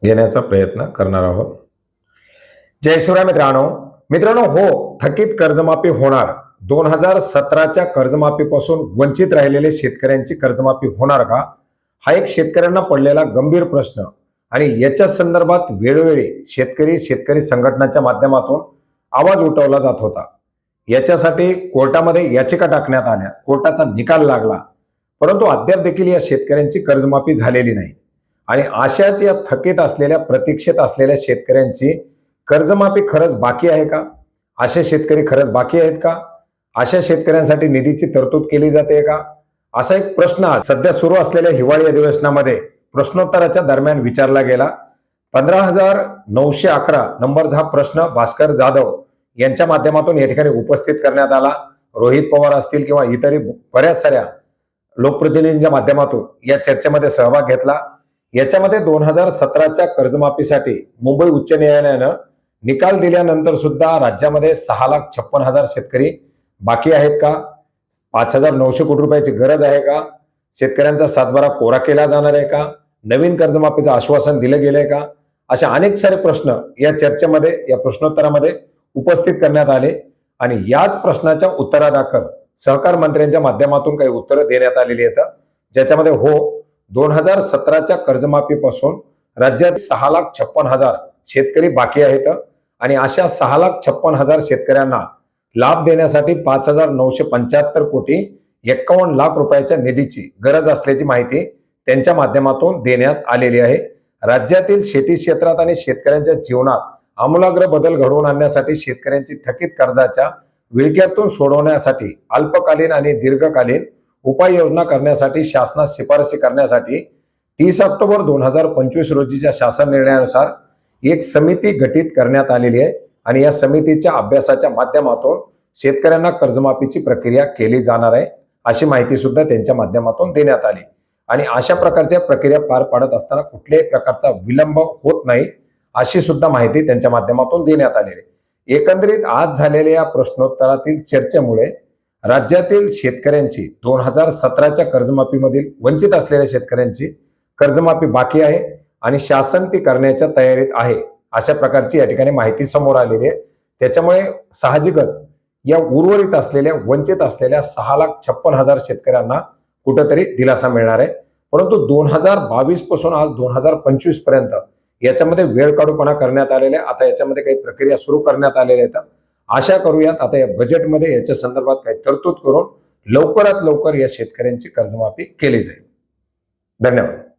घेण्याचा प्रयत्न करणार आहोत। जय शिवराय मित्रांनो, हो, थकीत कर्जमाफी होणार। 2017च्या कर्जमाफीपासून वंचित राहिलेले शेतकऱ्यांची कर्जमाफी होणार का? हा एक शेतकऱ्यांना पडलेला गंभीर प्रश्न आणि याच्या संदर्भात वेळोवेळी शेतकरी संघटनांच्या माध्यमातून आवाज उठवला जात होता। याच्यासाठी कोर्टामध्ये याचिका टाकण्यात आल्या, कोर्टाचा निकाल लागला, परंतु अद्याप देखील या शेतकऱ्यांची कर्जमाफी झालेली नाही। आणि अशाच या थकीत असलेल्या, प्रतीक्षेत असलेल्या शेतकऱ्यांची कर्जमाफी खरंच बाकी आहे का? असे शेतकरी खरंच बाकी आहेत का? अशा शेतकऱ्यांसाठी निधीची तरतूद केली जाते का? असा एक प्रश्न आज सध्या सुरू असलेल्या हिवाळी अधिवेशनामध्ये प्रश्नोत्तराच्या दरम्यान विचारला गेला। 15,911 नंबरचा हा प्रश्न भास्कर जाधव यांच्या माध्यमातून या ठिकाणी उपस्थित करण्यात आला। रोहित पवार असतील किंवा इतरही बऱ्याच साऱ्या लोकप्रतिनिधींच्या माध्यमातून या चर्चेमध्ये सहभाग घेतला। याच्यामध्ये 2017च्या कर्जमाफीसाठी मुंबई उच्च न्यायालयानं निकाल दिल्यानंतर सुद्धा राज्यामध्ये 6,56,000 शेतकरी बाकी आहेत का? 5,900 कोटी रुपयाची गरज आहे का? शेतकऱ्यांचा सातबारा कोरा केला जाणार आहे का? नवीन कर्जमाफीचं आश्वासन दिलं गेलंय का? अशा अनेक सारे प्रश्न या चर्चेमध्ये, या प्रश्नोत्तरामध्ये उपस्थित करण्यात आले आणि याच प्रश्नाच्या उत्तरादाखल सहकार मंत्र्यांच्या माध्यमातून काही उत्तरं देण्यात आलेली आहेत, ज्याच्यामध्ये हो, 2017च्या कर्जमाफीपासून राज्यात 6,56,000 शेतकरी बाकी आहेत आणि अशा 6,56,000 शेतकऱ्यांना लाभ देण्यासाठी 5,975 कोटी 51 लाख रुपयाच्या निधीची गरज असल्याची माहिती त्यांच्या माध्यमातून देण्यात आलेली आहे। राज्यातील शेती क्षेत्रात आणि शेतकऱ्यांच्या जीवनात आमूलाग्र बदल घडवून आणण्यासाठी, शेतकऱ्यांची थकीत कर्जाच्या विळख्यातून सोडवण्यासाठी अल्पकालीन आणि दीर्घकालीन उपाययोजना करण्यासाठी शासनास शिफारसी करण्यासाठी 30 ऑक्टोबर 2025 रोजीच्या शासन निर्णयानुसार एक समिती गठीत करण्यात आलेली आहे आणि या समितीच्या अभ्यासाच्या माध्यमातून शेतकऱ्यांना कर्जमाफीची प्रक्रिया केली जाणार आहे, अशी माहिती सुद्धा त्यांच्या माध्यमातून देण्यात आली। आणि अशा प्रकारच्या प्रक्रिया पार पाडत असताना कुठल्याही प्रकारचा विलंब होत नाही, अशी सुद्धा माहिती त्यांच्या माध्यमातून देण्यात आलेली आहे। एकंदरीत आज झालेल्या या प्रश्नोत्तरातील चर्चेमुळे राज्यातील शेतकऱ्यांची 2017च्या कर्जमाफीमधील वंचित असलेल्या शेतकऱ्यांची कर्जमाफी बाकी आहे आणि शासन ती करण्याच्या तयारीत आहे, अशा प्रकारची या ठिकाणी माहिती समोर आलेली आहे। त्याच्यामुळे साहजिकच या उर्वरित असलेल्या, वंचित असलेल्या 6,56,000 शेतकऱ्यांना कुठेतरी दिलासा मिळणार आहे। परंतु 2022 पासून आज 2025 पर्यंत याच्यामध्ये वेळ काढूपणा करण्यात आलेला आहे। आता याच्यामध्ये काही प्रक्रिया सुरू करण्यात आलेल्या आहेत। आशा करूयात आता या बजेटमध्ये याच्या संदर्भात काही तरतूद करून लवकरात लवकर या शेतकऱ्यांची कर्जमाफी केली जाईल। धन्यवाद।